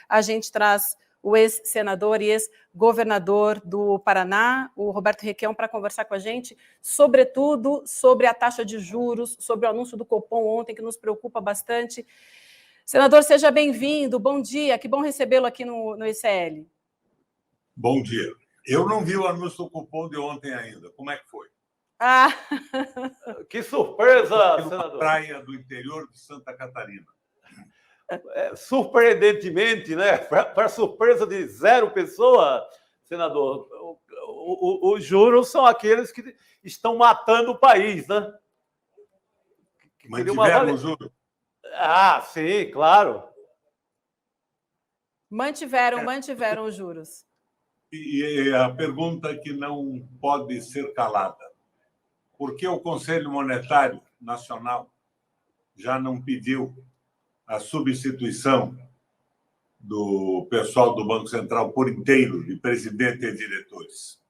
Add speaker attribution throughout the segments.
Speaker 1: a gente traz o ex-senador e ex-governador do Paraná, o Roberto Requião, para conversar com a gente, sobretudo sobre a taxa de juros, sobre o anúncio do Copom ontem, que nos preocupa bastante. Senador, seja bem-vindo, bom dia, que bom recebê-lo aqui no ICL.
Speaker 2: Bom dia. Eu não vi o anúncio do Copom de ontem ainda. Como é que foi?
Speaker 1: Ah.
Speaker 3: Que surpresa, senador.
Speaker 2: Na praia do interior de Santa Catarina.
Speaker 3: Surpreendentemente, né? Para surpresa de 0 pessoa, senador, os juros são aqueles que estão matando o país, né?
Speaker 2: Mantiveram os juros?
Speaker 3: Ah, sim, claro.
Speaker 1: Mantiveram os juros.
Speaker 2: E a pergunta que não pode ser calada. Por que o Conselho Monetário Nacional já não pediu a substituição do pessoal do Banco Central por inteiro, de presidente e diretores?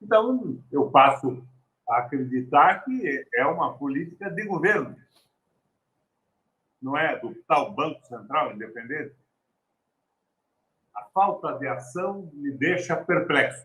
Speaker 2: Então, eu passo a acreditar que é uma política de governo, não é do tal Banco Central independente. A falta de ação me deixa perplexo.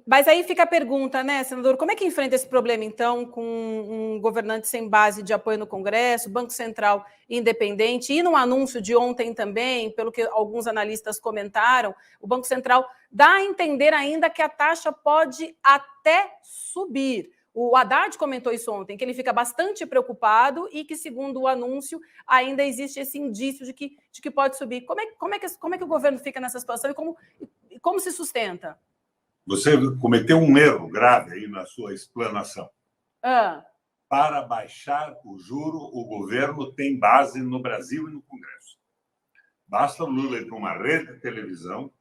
Speaker 1: Mas aí fica a pergunta, né, senador, como é que enfrenta esse problema, então, com um governante sem base de apoio no Congresso, Banco Central independente, e no anúncio de ontem também, pelo que alguns analistas comentaram, o Banco Central dá a entender ainda que a taxa pode até subir. O Haddad comentou isso ontem, que ele fica bastante preocupado e que, segundo o anúncio, ainda existe esse indício de que pode subir. Como é que o governo fica nessa situação e como se sustenta?
Speaker 2: Você cometeu um erro grave aí na sua explanação. Para baixar o juro, o governo tem base no Brasil e no Congresso. Basta o Lula ir para uma rede de televisão,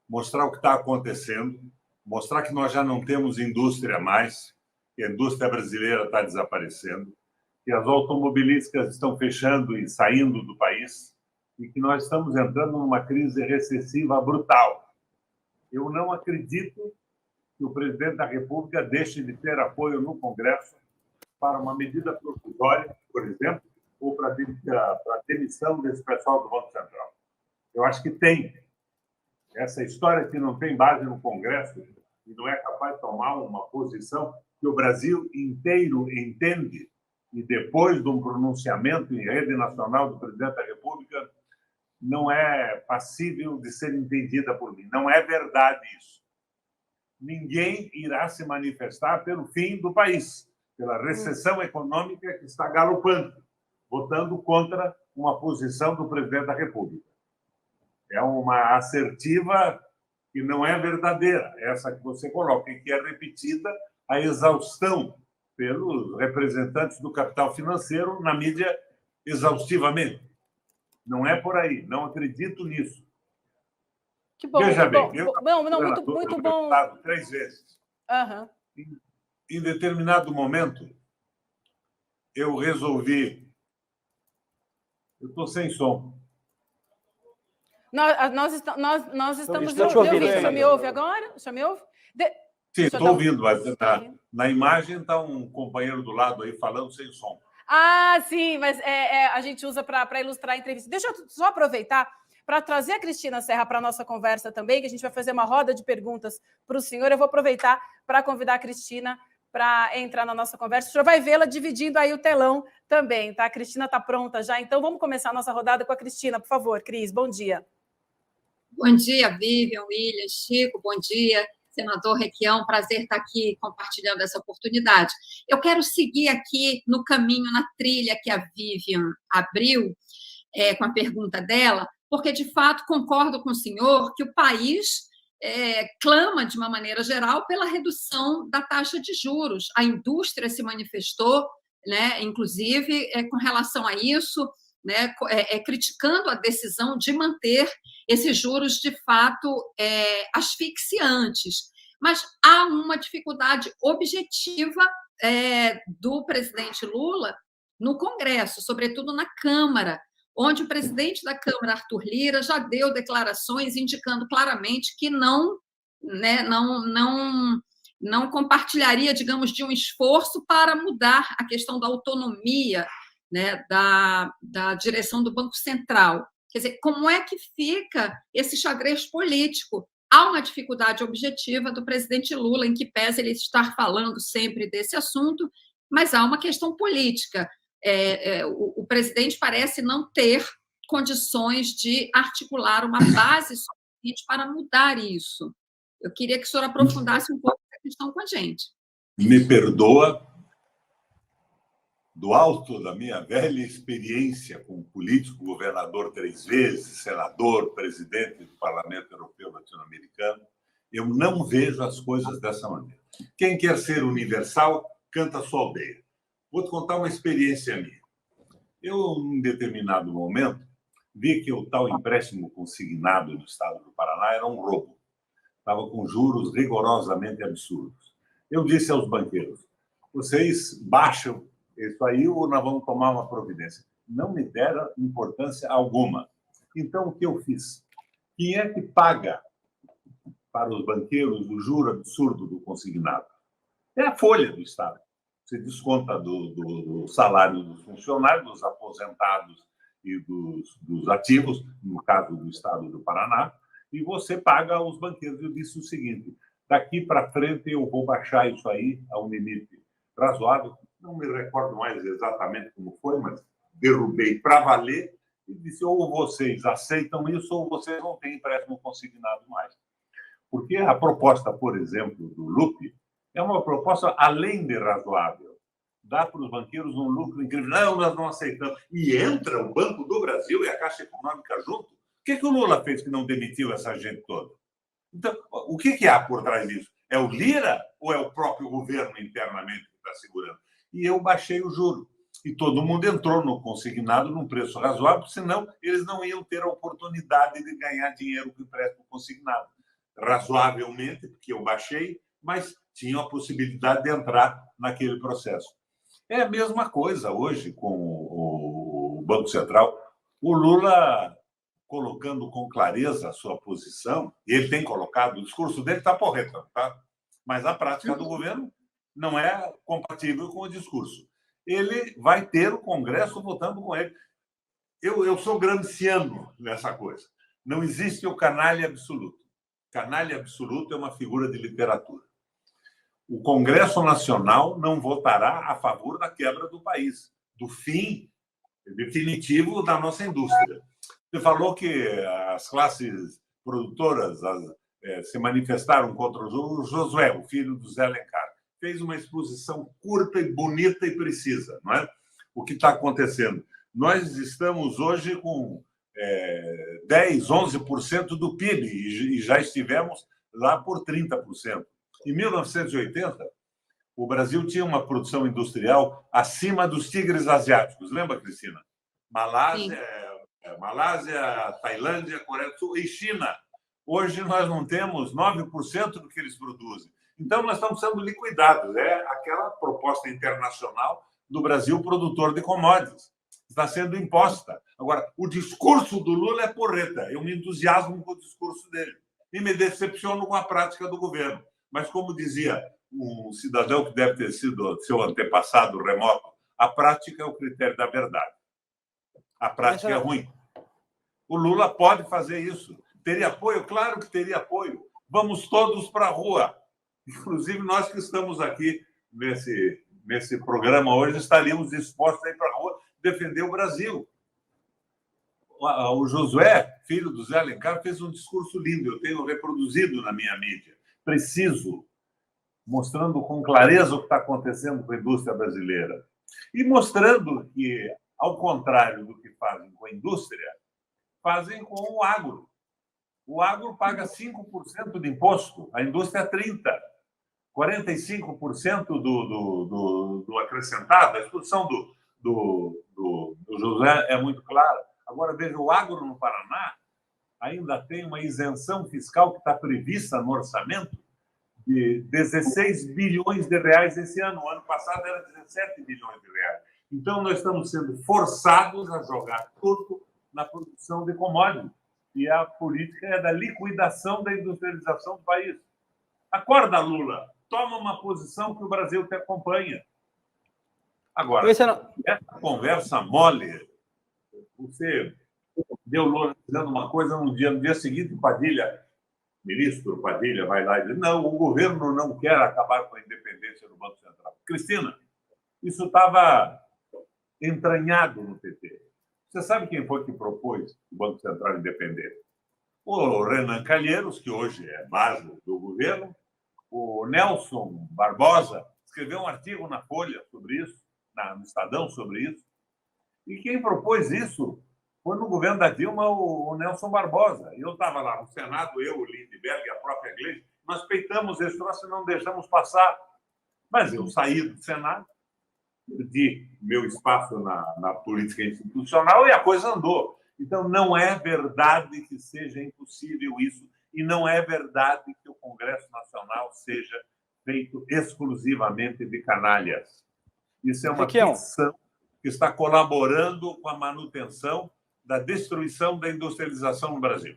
Speaker 2: mostrar o que está acontecendo, mostrar que nós já não temos indústria mais, que a indústria brasileira está desaparecendo, que as automobilísticas estão fechando e saindo do país e que nós estamos entrando numa crise recessiva brutal. Eu não acredito que o presidente da República deixe de ter apoio no Congresso para uma medida provisória, por exemplo, ou para a demissão desse pessoal do Banco Central. Eu acho que tem. Essa história que não tem base no Congresso e não é capaz de tomar uma posição que o Brasil inteiro entende e depois de um pronunciamento em rede nacional do presidente da República, não é passível de ser entendida por mim. Não é verdade isso. Ninguém irá se manifestar pelo fim do país, pela recessão econômica que está galopando, votando contra uma posição do presidente da República. É uma assertiva que não é verdadeira, essa que você coloca, e que é repetida a exaustão pelos representantes do capital financeiro na mídia exaustivamente. Não é por aí, não acredito nisso.
Speaker 1: Que bom,
Speaker 2: veja bem,
Speaker 1: muito bom.
Speaker 2: 3 vezes.
Speaker 1: Uhum.
Speaker 2: Em determinado momento, eu resolvi... Eu estou sem som.
Speaker 1: Nós estamos me ouvindo. O senhor me ouve agora? O senhor me ouve?
Speaker 2: Sim, estou ouvindo, mas na imagem está um companheiro do lado aí falando sem som.
Speaker 1: Ah, sim, mas a gente usa para ilustrar a entrevista. Deixa eu só aproveitar para trazer a Cristina Serra para a nossa conversa também, que a gente vai fazer uma roda de perguntas para o senhor. Eu vou aproveitar para convidar a Cristina para entrar na nossa conversa. O senhor vai vê-la dividindo aí o telão também, tá? A Cristina está pronta já, então vamos começar a nossa rodada com a Cristina, por favor. Cris, bom dia.
Speaker 4: Bom dia, Vivian, William, Chico, bom dia. Senador Requião, prazer estar aqui compartilhando essa oportunidade. Eu quero seguir aqui no caminho, na trilha que a Vivian abriu, com a pergunta dela, porque, de fato, concordo com o senhor que o país clama, de uma maneira geral, pela redução da taxa de juros. A indústria se manifestou, né, inclusive, com relação a isso, né, criticando a decisão de manter esses juros, de fato, asfixiantes. Mas há uma dificuldade objetiva do presidente Lula no Congresso, sobretudo na Câmara, onde o presidente da Câmara, Arthur Lira, já deu declarações indicando claramente que não compartilharia, digamos, de um esforço para mudar a questão da autonomia né, da direção do Banco Central. Quer dizer, como é que fica esse xadrez político? Há uma dificuldade objetiva do presidente Lula, em que pese ele estar falando sempre desse assunto, mas há uma questão política. O presidente parece não ter condições de articular uma base suficiente para mudar isso. Eu queria que o senhor aprofundasse um pouco essa questão com a gente.
Speaker 2: Me perdoa, do alto da minha velha experiência como político, governador 3 vezes, senador, presidente do Parlamento Europeu Latino-Americano, eu não vejo as coisas dessa maneira. Quem quer ser universal, canta a sua aldeia. Vou te contar uma experiência minha. Eu, em determinado momento, vi que o tal empréstimo consignado no estado do Paraná era um roubo. Estava com juros rigorosamente absurdos. Eu disse aos banqueiros, vocês baixam isso aí ou nós vamos tomar uma providência. Não me deram importância alguma. Então, o que eu fiz? Quem é que paga para os banqueiros o juro absurdo do consignado? É a folha do Estado. Você desconta do salário dos funcionários, dos aposentados e dos ativos, no caso do Estado do Paraná, e você paga aos banqueiros. Eu disse o seguinte, daqui para frente eu vou baixar isso aí a um limite razoável. Não me recordo mais exatamente como foi, mas derrubei para valer e disse, ou vocês aceitam isso ou vocês não têm empréstimo consignado mais. Porque a proposta, por exemplo, do Lupe é uma proposta além de razoável. Dá para os banqueiros um lucro incrível. Não, nós não aceitamos. E entra o Banco do Brasil e a Caixa Econômica junto. O que o Lula fez que não demitiu essa gente toda? Então, o que há por trás disso? É o Lira ou é o próprio governo internamente que está segurando? E eu baixei o juro. E todo mundo entrou no consignado num preço razoável, senão eles não iam ter a oportunidade de ganhar dinheiro com empréstimo consignado. Razoavelmente, porque eu baixei, mas tinham a possibilidade de entrar naquele processo. É a mesma coisa hoje com o Banco Central. O Lula, colocando com clareza a sua posição, e ele tem colocado, o discurso dele está porreta, tá? Mas a prática do governo não é compatível com o discurso. Ele vai ter o Congresso votando com ele. Eu sou gramsciano nessa coisa. Não existe o canalha absoluto. Canalha absoluto é uma figura de literatura. O Congresso Nacional não votará a favor da quebra do país, do fim definitivo da nossa indústria. Você falou que as classes produtoras se manifestaram contra o Josué, o filho do Zé Alencar. Fez uma exposição curta e bonita e precisa, não é? O que está acontecendo? Nós estamos hoje com 10%, 11% do PIB e já estivemos lá por 30%. Em 1980, o Brasil tinha uma produção industrial acima dos tigres asiáticos. Lembra, Cristina? Malásia, Tailândia, Coreia do Sul e China. Hoje nós não temos 9% do que eles produzem. Então, nós estamos sendo liquidados. É aquela proposta internacional do Brasil produtor de commodities. Está sendo imposta. Agora, o discurso do Lula é porreta. Eu me entusiasmo com o discurso dele. E me decepciono com a prática do governo. Mas, como dizia um cidadão que deve ter sido seu antepassado remoto, a prática é o critério da verdade. A prática é ruim. O Lula pode fazer isso. Teria apoio? Claro que teria apoio. Vamos todos para a rua. Inclusive, nós que estamos aqui nesse programa hoje, estaríamos dispostos a ir para a rua defender o Brasil. O Josué, filho do Zé Alencar, fez um discurso lindo. Eu tenho reproduzido na minha mídia. Preciso, mostrando com clareza o que está acontecendo com a indústria brasileira. E mostrando que, ao contrário do que fazem com a indústria, fazem com o agro. O agro paga 5% de imposto, a indústria 30%. 45% do acrescentado. A exposição do José é muito clara. Agora, veja, o agro no Paraná ainda tem uma isenção fiscal que está prevista no orçamento de 16 bilhões de reais esse ano. O ano passado era 17 bilhões de reais. Então, nós estamos sendo forçados a jogar tudo na produção de commodities. E a política é da liquidação da industrialização do país. Acorda, Lula. Toma uma posição que o Brasil te acompanha. Agora, essa conversa mole, você deu louco dizendo uma coisa no dia seguinte, ministro Padilha vai lá e diz: não, o governo não quer acabar com a independência do Banco Central. Cristina, isso estava entranhado no PT. Você sabe quem foi que propôs o Banco Central independente? O Renan Calheiros, que hoje é base do governo, o Nelson Barbosa escreveu um artigo na Folha sobre isso, no Estadão sobre isso, e quem propôs isso foi no governo da Dilma o Nelson Barbosa. Eu estava lá no Senado, eu, o Lindbergh e a própria Gleisi, nós peitamos esse troço e não deixamos passar. Mas eu saí do Senado, perdi meu espaço na política institucional e a coisa andou. Então, não é verdade que seja impossível isso e não é verdade que o Congresso Nacional seja feito exclusivamente de canalhas. Isso é uma ficção que está colaborando com a manutenção da destruição da industrialização no Brasil.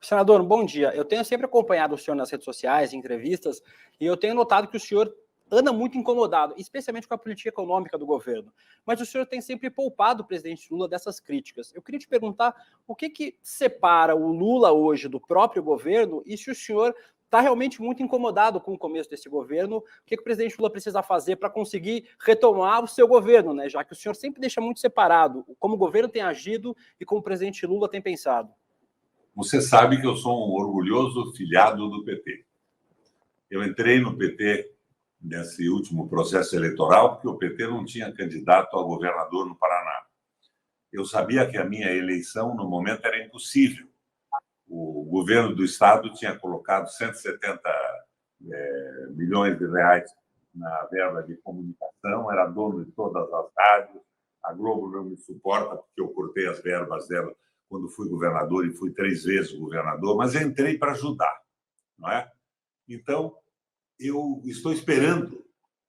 Speaker 5: Senador, bom dia. Eu tenho sempre acompanhado o senhor nas redes sociais, em entrevistas, e eu tenho notado que o senhor anda muito incomodado, especialmente com a política econômica do governo. Mas o senhor tem sempre poupado o presidente Lula dessas críticas. Eu queria te perguntar o que separa o Lula hoje do próprio governo e se o senhor está realmente muito incomodado com o começo desse governo, o que o presidente Lula precisa fazer para conseguir retomar o seu governo, né? Já que o senhor sempre deixa muito separado como o governo tem agido e como o presidente Lula tem pensado.
Speaker 2: Você sabe que eu sou um orgulhoso filiado do PT. Eu entrei no PT nesse último processo eleitoral porque o PT não tinha candidato a governador no Paraná. Eu sabia que a minha eleição, no momento, era impossível. O governo do Estado tinha colocado 170 milhões de reais na verba de comunicação, era dono de todas as rádios, a Globo não me suporta porque eu cortei as verbas dela quando fui governador e fui 3 vezes governador, mas entrei para ajudar, não é? Então, eu estou esperando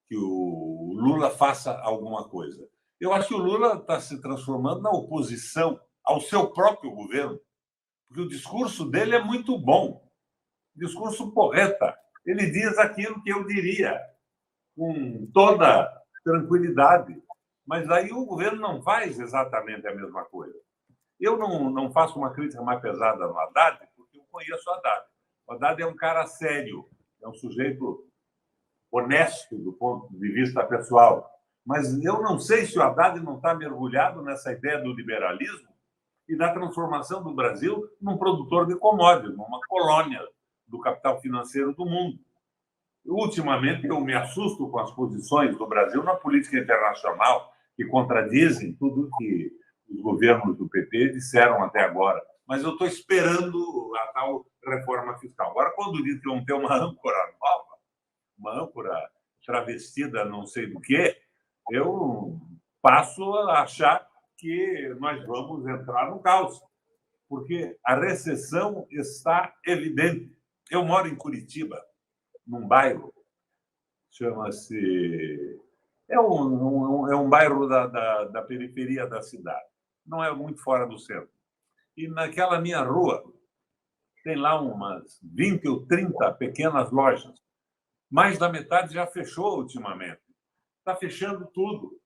Speaker 2: que o Lula faça alguma coisa. Eu acho que o Lula está se transformando na oposição ao seu próprio governo, porque o discurso dele é muito bom, discurso porreta. Ele diz aquilo que eu diria, com toda tranquilidade, mas aí o governo não faz exatamente a mesma coisa. Eu não faço uma crítica mais pesada no Haddad, porque eu conheço o Haddad. O Haddad é um cara sério, é um sujeito honesto do ponto de vista pessoal. Mas eu não sei se o Haddad não está mergulhado nessa ideia do liberalismo e da transformação do Brasil num produtor de commodities, numa colônia do capital financeiro do mundo. Ultimamente, eu me assusto com as posições do Brasil na política internacional, que contradizem tudo que os governos do PT disseram até agora. Mas eu estou esperando a tal reforma fiscal. Agora, quando diz que vão ter uma âncora nova, uma âncora travestida não sei do quê, eu passo a achar que nós vamos entrar no caos, porque a recessão está evidente. Eu moro em Curitiba, num bairro, chama-se... É um bairro da periferia da cidade, não é muito fora do centro. E naquela minha rua tem lá umas 20 ou 30 pequenas lojas. Mais da metade já fechou ultimamente. Está fechando tudo.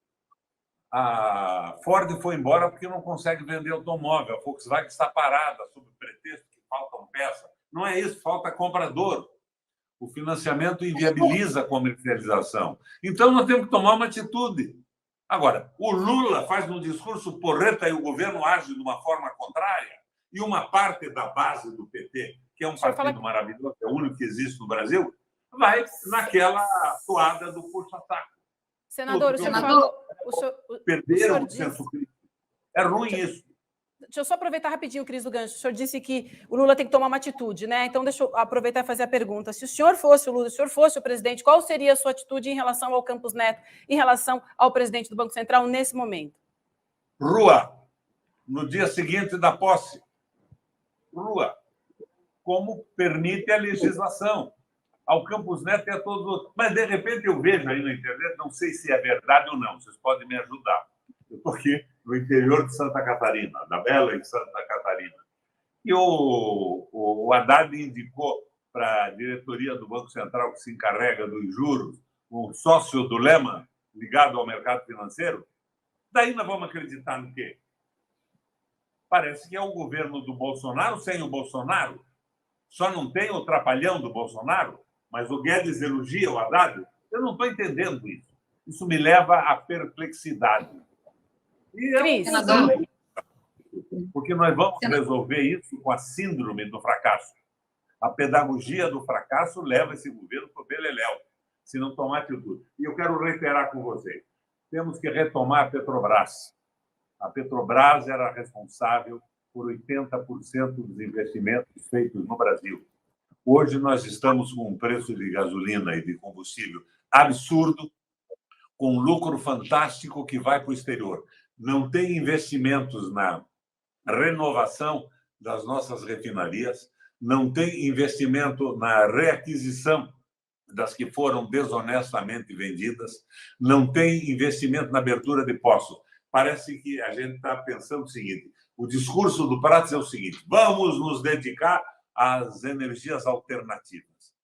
Speaker 2: A Ford foi embora porque não consegue vender automóvel. A Volkswagen está parada sob o pretexto que faltam peças. Não é isso, falta comprador. O financiamento inviabiliza a comercialização. Então, nós temos que tomar uma atitude. Agora, o Lula faz um discurso porreta e o governo age de uma forma contrária. E uma parte da base do PT, que é um partido maravilhoso, é o único que existe no Brasil, vai naquela toada do puxa-saco.
Speaker 1: Senador, o senhor falou...
Speaker 2: Perderam o senso crítico. É ruim isso.
Speaker 1: Deixa eu só aproveitar rapidinho, Cris do Gancho. O senhor disse que o Lula tem que tomar uma atitude, né? Então, deixa eu aproveitar e fazer a pergunta. Se o senhor fosse o Lula, se o senhor fosse o presidente, qual seria a sua atitude em relação ao Campos Neto, em relação ao presidente do Banco Central nesse momento?
Speaker 2: Rua. No dia seguinte da posse. Rua. Como permite a legislação. Ao Campos Neto e a todos os outros. Mas, de repente, eu vejo aí na internet, não sei se é verdade ou não, vocês podem me ajudar. Eu estou aqui no interior de Santa Catarina, da bela em Santa Catarina. E o Haddad indicou para a diretoria do Banco Central, que se encarrega dos juros, um sócio do Lehman, ligado ao mercado financeiro, daí nós vamos acreditar no quê? Parece que é o governo do Bolsonaro sem o Bolsonaro. Só não tem o trapalhão do Bolsonaro, mas o Guedes elogia o Haddad. Eu não estou entendendo isso. Isso me leva à perplexidade. E porque nós vamos resolver isso com a síndrome do fracasso. A pedagogia do fracasso leva esse governo para o beleléu, se não tomar atitude. E eu quero reiterar com vocês, temos que retomar a Petrobras. A Petrobras era responsável por 80% dos investimentos feitos no Brasil. Hoje nós estamos com um preço de gasolina e de combustível absurdo, com um lucro fantástico que vai para o exterior. Não tem investimentos na renovação das nossas refinarias, não tem investimento na reaquisição das que foram desonestamente vendidas, não tem investimento na abertura de poços. Parece que a gente está pensando o seguinte, o discurso do Prats é o seguinte, vamos nos dedicar às energias alternativas.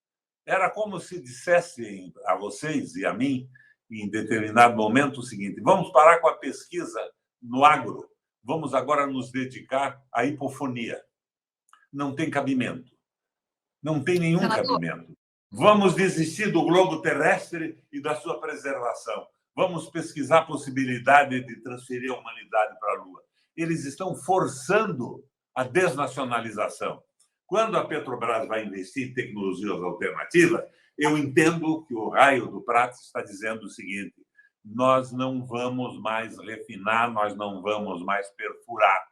Speaker 2: Era como se dissessem a vocês e a mim, em determinado momento, o seguinte, vamos parar com a pesquisa no agro, vamos agora nos dedicar à hipofonia. Não tem cabimento. Não tem nenhum cabimento. Vamos desistir do globo terrestre e da sua preservação. Vamos pesquisar a possibilidade de transferir a humanidade para a Lua. Eles estão forçando a desnacionalização. Quando a Petrobras vai investir em tecnologias alternativas, eu entendo que o raio do Prats está dizendo o seguinte, nós não vamos mais refinar, nós não vamos mais perfurar,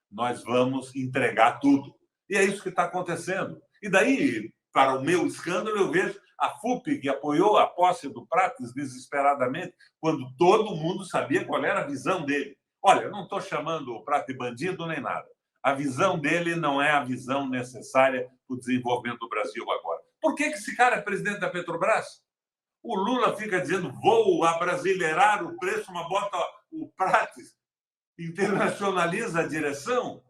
Speaker 2: nós vamos entregar tudo. E é isso que está acontecendo. E daí, para o meu escândalo, eu vejo a FUP, que apoiou a posse do Prats desesperadamente, quando todo mundo sabia qual era a visão dele. Olha, eu não estou chamando o Prats de bandido nem nada. A visão dele não é a visão necessária para o desenvolvimento do Brasil agora. Por que esse cara é presidente da Petrobras? O Lula fica dizendo, vou abrasileirar o preço, mas bota o Prats, internacionaliza a direção.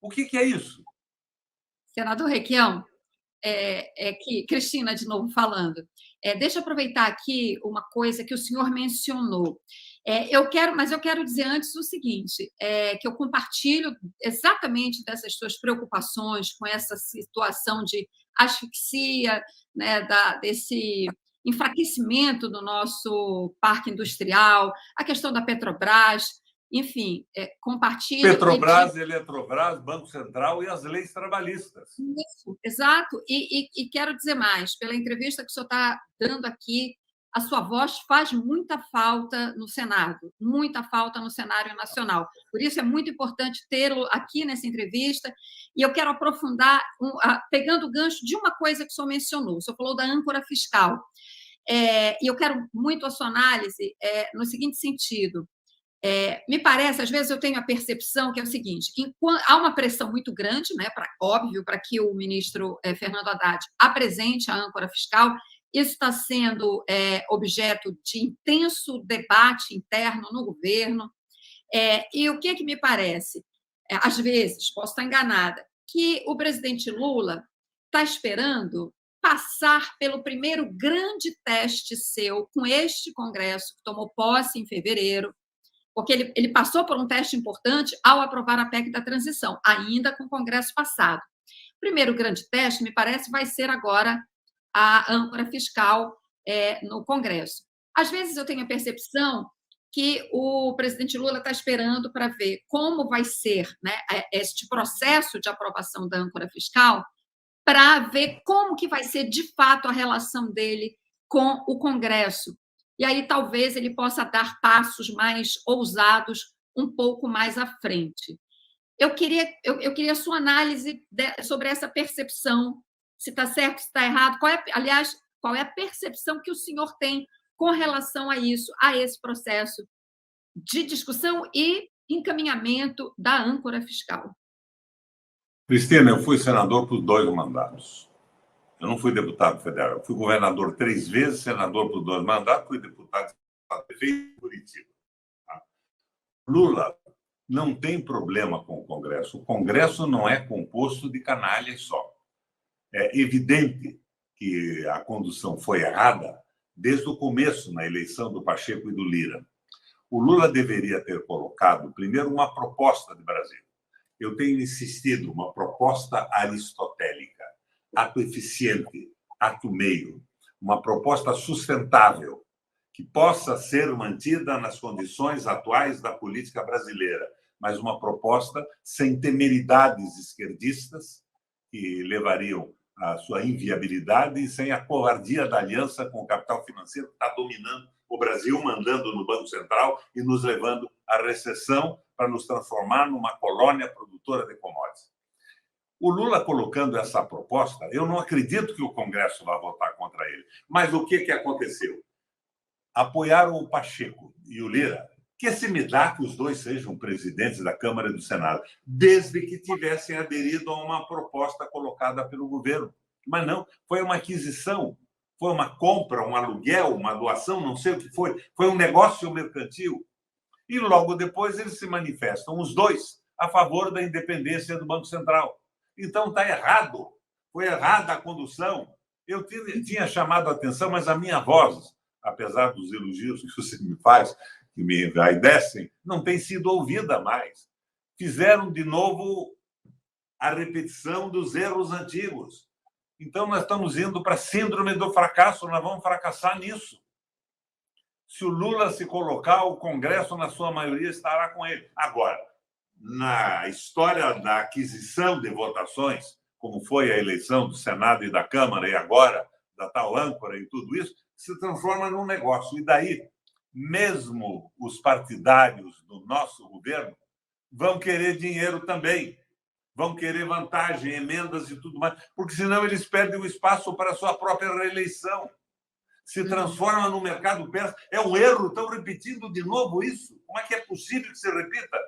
Speaker 2: O que é isso?
Speaker 4: Senador Requião, Cristina, de novo falando, deixa eu aproveitar aqui uma coisa que o senhor mencionou. Eu quero dizer antes o seguinte, que eu compartilho exatamente dessas suas preocupações com essa situação de asfixia, né, desse enfraquecimento do nosso parque industrial, a questão da Petrobras, enfim, compartilho...
Speaker 2: Petrobras, Eletrobras, Banco Central e as leis trabalhistas.
Speaker 4: Isso, exato. E quero dizer mais, pela entrevista que o senhor está dando aqui, a sua voz faz muita falta no Senado, muita falta no cenário nacional. Por isso é muito importante tê-lo aqui nessa entrevista. E eu quero aprofundar, pegando o gancho de uma coisa que o senhor mencionou. O senhor falou da âncora fiscal. E eu quero muito a sua análise no seguinte sentido. Me parece, às vezes eu tenho a percepção que é o seguinte, há uma pressão muito grande, né, óbvio, para que o ministro Fernando Haddad apresente a âncora fiscal. Isso está sendo objeto de intenso debate interno no governo. E o que me parece? Às vezes, posso estar enganada, que o presidente Lula está esperando passar pelo primeiro grande teste seu com este Congresso, que tomou posse em fevereiro, porque ele passou por um teste importante ao aprovar a PEC da transição, ainda com o Congresso passado. O primeiro grande teste, me parece, vai ser agora a âncora fiscal no Congresso. Às vezes eu tenho a percepção que o presidente Lula está esperando para ver como vai ser, né, este processo de aprovação da âncora fiscal, para ver como que vai ser, de fato, a relação dele com o Congresso. E aí talvez ele possa dar passos mais ousados um pouco mais à frente. Eu queria a sua análise sobre essa percepção, se está certo, se está errado. Aliás, qual é a percepção que o senhor tem com relação a isso, a esse processo de discussão e encaminhamento da âncora fiscal?
Speaker 2: Cristina, eu fui senador por 2 mandatos. Eu não fui deputado federal. Eu fui governador 3 vezes, senador por 2 mandatos, fui deputado em Curitiba. Lula não tem problema com o Congresso. O Congresso não é composto de canalhas só. É evidente que a condução foi errada, desde o começo, na eleição do Pacheco e do Lira. O Lula deveria ter colocado, primeiro, uma proposta de Brasil. Eu tenho insistido, uma proposta aristotélica, ato eficiente, ato meio, uma proposta sustentável, que possa ser mantida nas condições atuais da política brasileira, mas uma proposta sem temeridades esquerdistas que levariam à sua inviabilidade e sem a covardia da aliança com o capital financeiro que está dominando o Brasil, mandando no Banco Central e nos levando à recessão para nos transformar numa colônia produtora de commodities. O Lula colocando essa proposta, eu não acredito que o Congresso vá votar contra ele. Mas o que aconteceu? Apoiaram o Pacheco e o Lira, que se me dá que os dois sejam presidentes da Câmara e do Senado, desde que tivessem aderido a uma proposta colocada pelo governo. Mas não, foi uma aquisição, foi uma compra, um aluguel, uma doação, não sei o que foi. Foi um negócio mercantil. E logo depois eles se manifestam, os dois, a favor da independência do Banco Central. Então está errado, foi errada a condução. Eu tinha chamado a atenção, mas a minha voz, apesar dos elogios que você me faz, que me envaidecem, não tem sido ouvida mais. Fizeram de novo a repetição dos erros antigos. Então nós estamos indo para a síndrome do fracasso, nós vamos fracassar nisso. Se o Lula se colocar, o Congresso, na sua maioria, estará com ele. Agora, na história da aquisição de votações, como foi a eleição do Senado e da Câmara, e agora da tal âncora e tudo isso, se transforma num negócio. E daí, mesmo os partidários do nosso governo vão querer dinheiro também, vão querer vantagem, emendas e tudo mais, porque senão eles perdem o espaço para a sua própria reeleição. Se transforma no mercado persa. É um erro, estão repetindo de novo isso. Como é que é possível que se repita?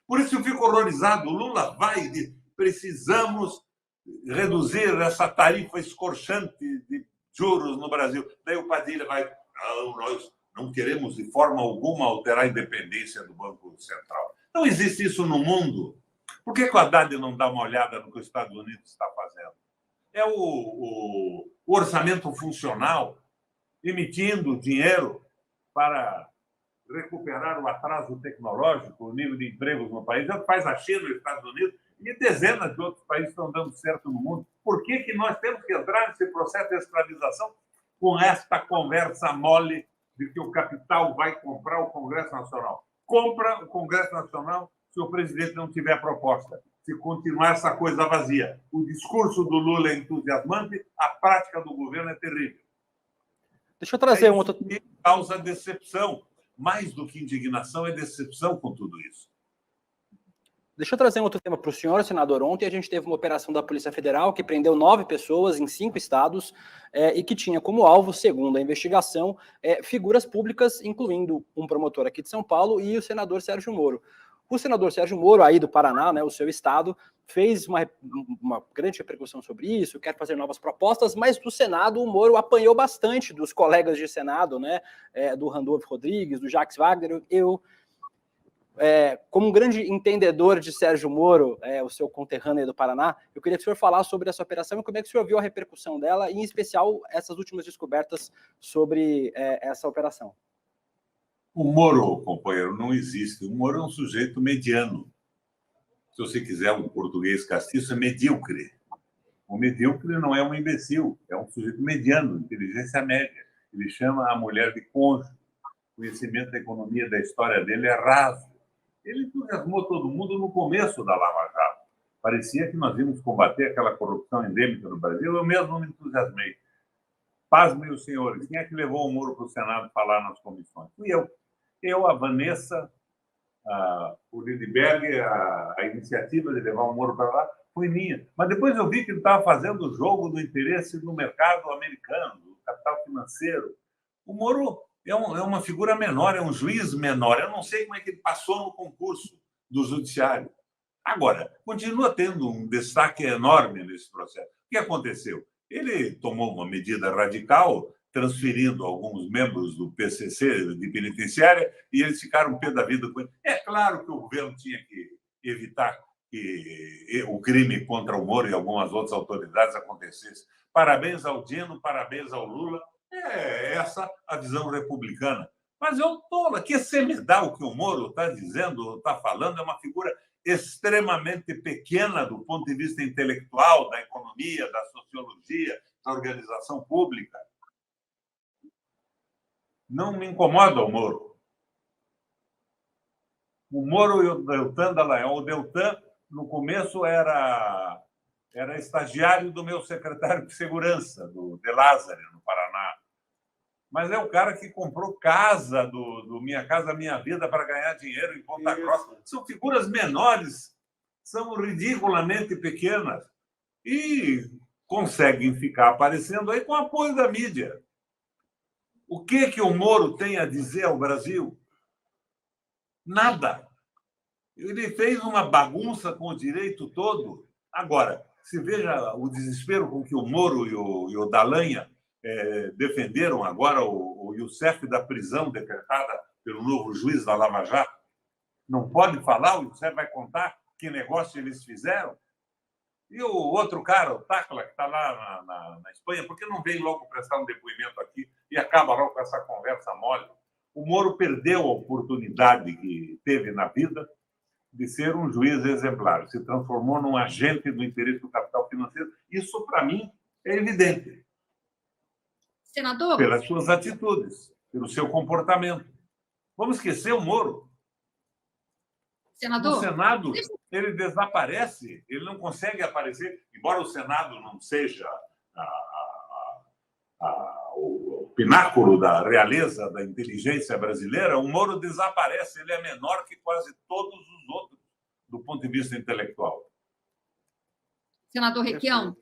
Speaker 2: Por isso eu fico horrorizado. O Lula vai e diz, precisamos reduzir essa tarifa escorchante de juros no Brasil. Daí o Padilha vai, não, nós não queremos de forma alguma alterar a independência do Banco Central. Não existe isso no mundo. Por que o Haddad não dá uma olhada no que os Estados Unidos está fazendo? É o orçamento funcional, emitindo dinheiro para recuperar o atraso tecnológico, o nível de empregos no país. É o que faz a China, os Estados Unidos, e dezenas de outros países estão dando certo no mundo. Por que nós temos que entrar nesse processo de escravização com esta conversa mole de que o capital vai comprar o Congresso Nacional? Compra o Congresso Nacional se o presidente não tiver proposta. Se continuar essa coisa vazia. O discurso do Lula é entusiasmante, a prática do governo é terrível.
Speaker 5: Deixa eu trazer um outro...
Speaker 2: que causa decepção. Mais do que indignação, é decepção com tudo isso.
Speaker 5: Deixa eu trazer um outro tema para o senhor, senador. Ontem a gente teve uma operação da Polícia Federal que prendeu 9 pessoas em 5 estados e que tinha como alvo, segundo a investigação, figuras públicas, incluindo um promotor aqui de São Paulo e o senador Sérgio Moro. O senador Sérgio Moro, aí do Paraná, né, o seu estado, fez uma grande repercussão sobre isso, quer fazer novas propostas, mas do Senado o Moro apanhou bastante dos colegas de Senado, né, do Randolfo Rodrigues, do Jacques Wagner. Eu, como um grande entendedor de Sérgio Moro, o seu conterrâneo aí do Paraná, eu queria que o senhor falasse sobre essa operação e como é que o senhor viu a repercussão dela, e em especial essas últimas descobertas sobre essa operação.
Speaker 2: O Moro, companheiro, não existe. O Moro é um sujeito mediano. Se você quiser um português castiço, é medíocre. O medíocre não é um imbecil, é um sujeito mediano, inteligência média. Ele chama a mulher de cônjuge. O conhecimento da economia, da história dele é raso. Ele entusiasmou todo mundo no começo da Lava Jato. Parecia que nós íamos combater aquela corrupção endêmica no Brasil. Eu mesmo me entusiasmei. Pasmem os senhores, quem é que levou o Moro para o Senado falar nas comissões? Fui eu. Eu, a Vanessa, o Lindbergh, a iniciativa de levar o Moro para lá foi minha. Mas depois eu vi que ele estava fazendo o jogo do interesse do mercado americano, do capital financeiro. O Moro é uma figura menor, é um juiz menor. Eu não sei como é que ele passou no concurso do judiciário. Agora, continua tendo um destaque enorme nesse processo. O que aconteceu? Ele tomou uma medida radical, transferindo alguns membros do PCC de penitenciária, e eles ficaram pé da vida com ele. É claro que o governo tinha que evitar que o crime contra o Moro e algumas outras autoridades acontecesse. Parabéns ao Dino, parabéns ao Lula É essa a visão republicana. Mas eu estou que semidar o que o Moro está dizendo, está falando, é uma figura extremamente pequena do ponto de vista intelectual, da economia, da sociologia, da organização pública. Não me incomoda o Moro. O Moro e o Deltan Dallagnol. O Deltan, no começo, era estagiário do meu secretário de segurança, do De Lázari, no Paraná. Mas é o cara que comprou casa do Minha Casa Minha Vida para ganhar dinheiro em Ponta Grossa. São figuras menores, são ridiculamente pequenas e conseguem ficar aparecendo aí com apoio da mídia. O que o Moro tem a dizer ao Brasil? Nada. Ele fez uma bagunça com o direito todo. Agora, se veja o desespero com que o Moro e o Dallagnol defenderam agora o Youssef da prisão decretada pelo novo juiz da Lava Jato. Não pode falar, o Youssef vai contar que negócio eles fizeram. E o outro cara, o Tacla, que está lá na Espanha, por que não vem logo prestar um depoimento aqui e acaba logo com essa conversa mole? O Moro perdeu a oportunidade que teve na vida de ser um juiz exemplar. Se transformou num agente do interesse do capital financeiro. Isso, para mim, é evidente.
Speaker 4: Senador?
Speaker 2: Pelas suas atitudes, pelo seu comportamento. Vamos esquecer o Moro.
Speaker 4: Senador?
Speaker 2: No Senado, ele desaparece, ele não consegue aparecer, embora o Senado não seja o pináculo da realeza, da inteligência brasileira, o Moro desaparece, ele é menor que quase todos os outros, do ponto de vista intelectual.
Speaker 4: Senador Requião,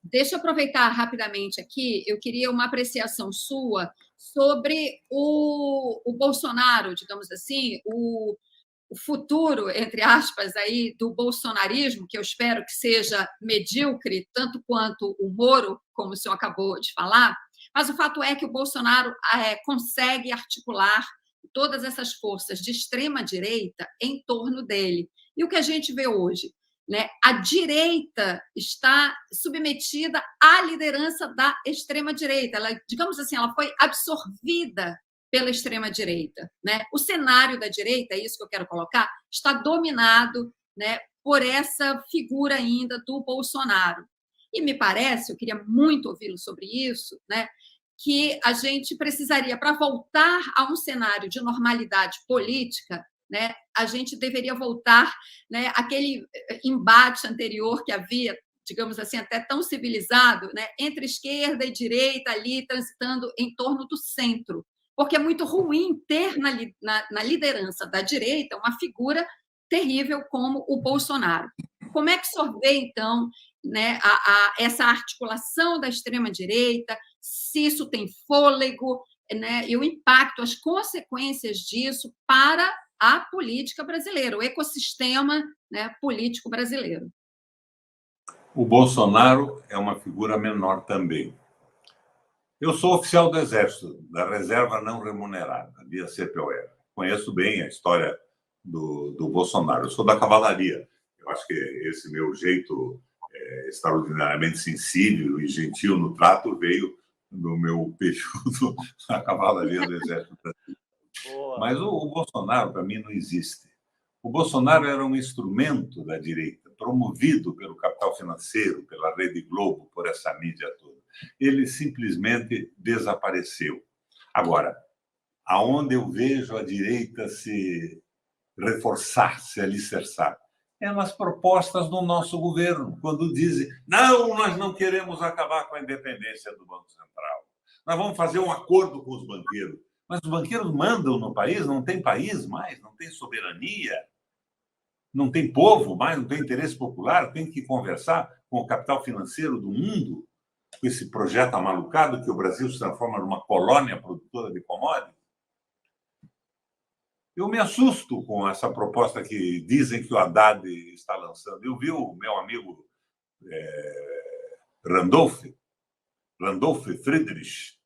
Speaker 4: deixa eu aproveitar rapidamente aqui, eu queria uma apreciação sua sobre o Bolsonaro, digamos assim, o futuro, entre aspas, aí, do bolsonarismo, que eu espero que seja medíocre, tanto quanto o Moro, como o senhor acabou de falar, mas o fato é que o Bolsonaro consegue articular todas essas forças de extrema-direita em torno dele. E o que a gente vê hoje? Né? A direita está submetida à liderança da extrema-direita. Ela, digamos assim, ela foi absorvida pela extrema-direita. Né? O cenário da direita, é isso que eu quero colocar, está dominado, né, por essa figura ainda do Bolsonaro. E me parece, eu queria muito ouvi-lo sobre isso, né, que a gente precisaria, para voltar a um cenário de normalidade política, né, a gente deveria voltar, né, àquele embate anterior que havia, digamos assim, até tão civilizado, né, entre esquerda e direita ali transitando em torno do centro. Porque é muito ruim ter na liderança da direita uma figura terrível como o Bolsonaro. Como é que o senhor vê, então, né, essa articulação da extrema-direita, se isso tem fôlego, né, e o impacto, as consequências disso para a política brasileira, o ecossistema, né, político brasileiro?
Speaker 2: O Bolsonaro é uma figura menor também. Eu sou oficial do Exército, da Reserva Não Remunerada, via CPOR. Conheço bem a história do Bolsonaro. Eu sou da cavalaria. Eu acho que esse meu jeito extraordinariamente sensível e gentil no trato veio do meu período na cavalaria do Exército Brasileiro. Mas o Bolsonaro, para mim, não existe. O Bolsonaro era um instrumento da direita, promovido pelo capital financeiro, pela Rede Globo, por essa mídia toda. Ele simplesmente desapareceu. Agora, aonde eu vejo a direita se reforçar, se alicerçar, é nas propostas do nosso governo, quando dizem: não, nós não queremos acabar com a independência do Banco Central, nós vamos fazer um acordo com os banqueiros. Mas os banqueiros mandam no país, não tem país mais, não tem soberania, não tem povo mais, não tem interesse popular, tem que conversar com o capital financeiro do mundo, com esse projeto amalucado que o Brasil se transforma numa colônia produtora de commodities. Eu me assusto com essa proposta que dizem que o Haddad está lançando. Eu vi o meu amigo Randolph Friedrich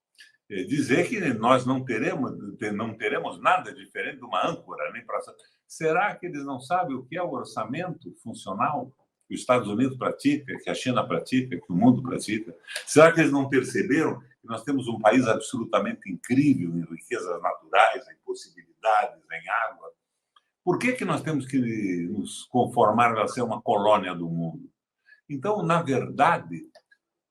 Speaker 2: dizer que nós não teremos nada diferente de uma âncora. Nem pra... Será que eles não sabem o que é o orçamento funcional que os Estados Unidos pratica, que a China pratica, que o mundo pratica? Será que eles não perceberam que nós temos um país absolutamente incrível em riquezas naturais, em possibilidades, em água. Por que nós temos que nos conformar a ser uma colônia do mundo? Então, na verdade,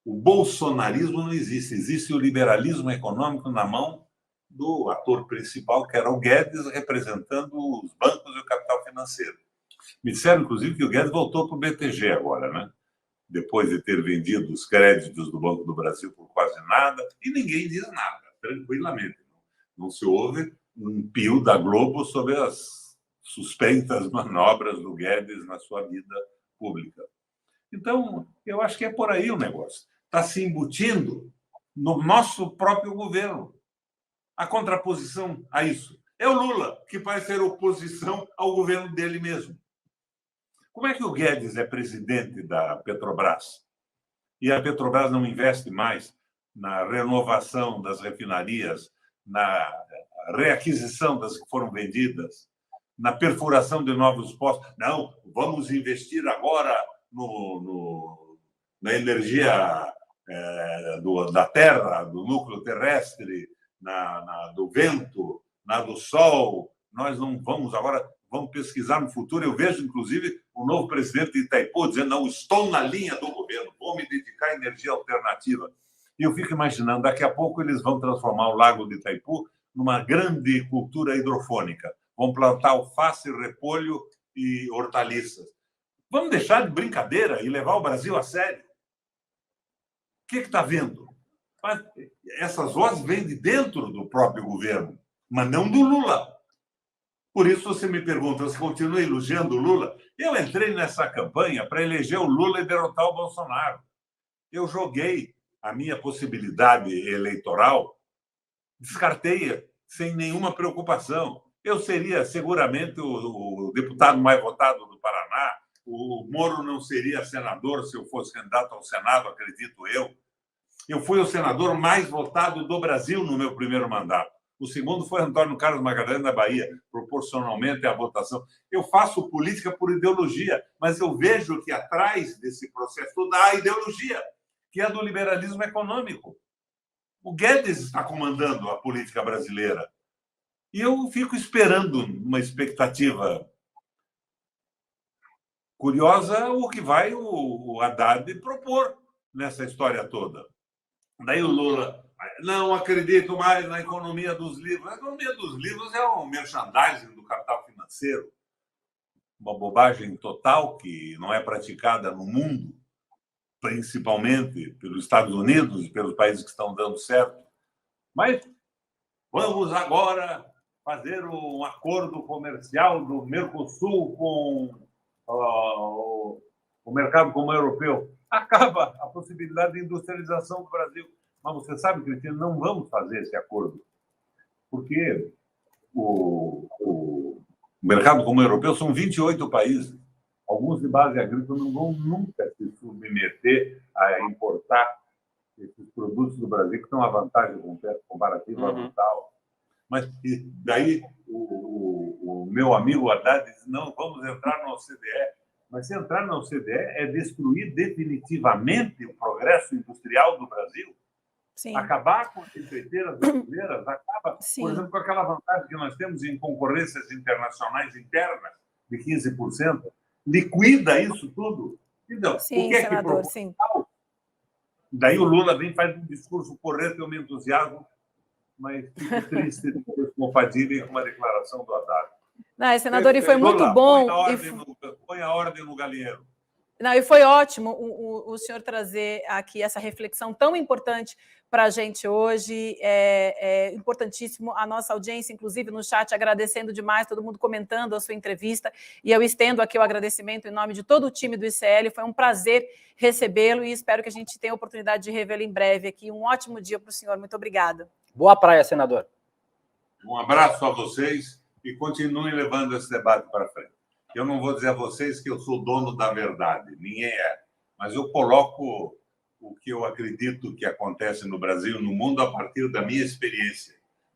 Speaker 2: o bolsonarismo não existe. Existe o liberalismo econômico na mão do ator principal, que era o Guedes, representando os bancos e o capital financeiro. Me disseram, inclusive, que o Guedes voltou para o BTG agora, né? Depois de ter vendido os créditos do Banco do Brasil por quase nada, e ninguém diz nada, tranquilamente. Não se ouve um pio da Globo sobre as suspeitas manobras do Guedes na sua vida pública. Então, eu acho que é por aí o negócio. Está se embutindo no nosso próprio governo. A contraposição a isso é o Lula, que vai ser oposição ao governo dele mesmo. Como é que o Guedes é presidente da Petrobras e a Petrobras não investe mais na renovação das refinarias, na reaquisição das que foram vendidas, na perfuração de novos postos? Não, vamos investir agora na energia da terra, do núcleo terrestre, do vento, do sol. Nós não vamos agora... Vamos pesquisar no futuro. Eu vejo, inclusive, o novo presidente de Itaipu dizendo: não, estou na linha do governo, vou me dedicar à energia alternativa. E eu fico imaginando, daqui a pouco eles vão transformar o lago de Itaipu numa grande cultura hidrofônica. Vão plantar alface, repolho e hortaliças. Vamos deixar de brincadeira e levar o Brasil a sério. O que está vendo? Essas vozes vêm de dentro do próprio governo, mas não do Lula. Por isso, você me pergunta, você continua elogiando o Lula? Eu entrei nessa campanha para eleger o Lula e derrotar o Bolsonaro. Eu joguei a minha possibilidade eleitoral, descartei sem nenhuma preocupação. Eu seria seguramente o deputado mais votado do Paraná. O Moro não seria senador se eu fosse candidato ao Senado, acredito eu. Eu fui o senador mais votado do Brasil no meu primeiro mandato. O segundo foi Antônio Carlos Magalhães, da Bahia, proporcionalmente à votação. Eu faço política por ideologia, mas eu vejo que atrás desse processo todo há a ideologia, que é do liberalismo econômico. O Guedes está comandando a política brasileira. E eu fico esperando, uma expectativa curiosa, o que vai o Haddad propor nessa história toda. Daí o Lula... Não acredito mais na economia dos livros. A economia dos livros é um merchandising do capital financeiro. Uma bobagem total que não é praticada no mundo, principalmente pelos Estados Unidos e pelos países que estão dando certo. Mas vamos agora fazer um acordo comercial do Mercosul com o mercado comum europeu. Acaba a possibilidade de industrialização do Brasil. Mas você sabe, Cristina, não vamos fazer esse acordo, porque o mercado comum europeu são 28 países. Alguns de base agrícola não vão nunca se submeter a importar esses produtos do Brasil, que têm uma vantagem comparativa brutal. Mas daí o meu amigo Haddad diz: não, vamos entrar na OCDE. Mas se entrar na OCDE é destruir definitivamente o progresso industrial do Brasil. Sim. Acabar com as empreiteiras brasileiras, acaba, Sim. por exemplo, com aquela vantagem que nós temos em concorrências internacionais internas de 15%, liquida isso tudo. Então,
Speaker 1: sim,
Speaker 2: o que é
Speaker 1: senador,
Speaker 2: que
Speaker 1: sim.
Speaker 2: Daí o Lula vem e faz um discurso correto, eu me entusiasmo, mas fico triste depois com o Padilha e com uma declaração do Haddad.
Speaker 1: Não, senador, e foi muito bom.
Speaker 2: Põe a ordem no galinheiro.
Speaker 1: Não, e foi ótimo o senhor trazer aqui essa reflexão tão importante para a gente hoje. É importantíssimo a nossa audiência, inclusive no chat, agradecendo demais, todo mundo comentando a sua entrevista. E eu estendo aqui o agradecimento em nome de todo o time do ICL. Foi um prazer recebê-lo e espero que a gente tenha a oportunidade de revê-lo em breve aqui. Um ótimo dia para o senhor. Muito obrigada.
Speaker 5: Boa praia, senador.
Speaker 2: Um abraço a vocês e continuem levando esse debate para frente. Eu não vou dizer a vocês que eu sou dono da verdade, ninguém é, mas eu coloco o que eu acredito que acontece no Brasil e no mundo a partir da minha experiência.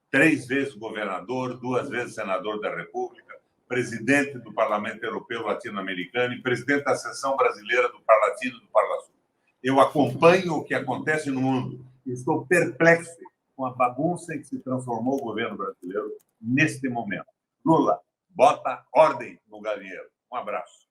Speaker 2: 3 vezes governador, 2 vezes senador da República, presidente do Parlamento Europeu Latino-Americano e presidente da Seção Brasileira do Parlatino e do Parlasul. Eu acompanho o que acontece no mundo Estou perplexo com a bagunça em que se transformou o governo brasileiro neste momento. Lula, bota ordem no galinheiro. Um abraço.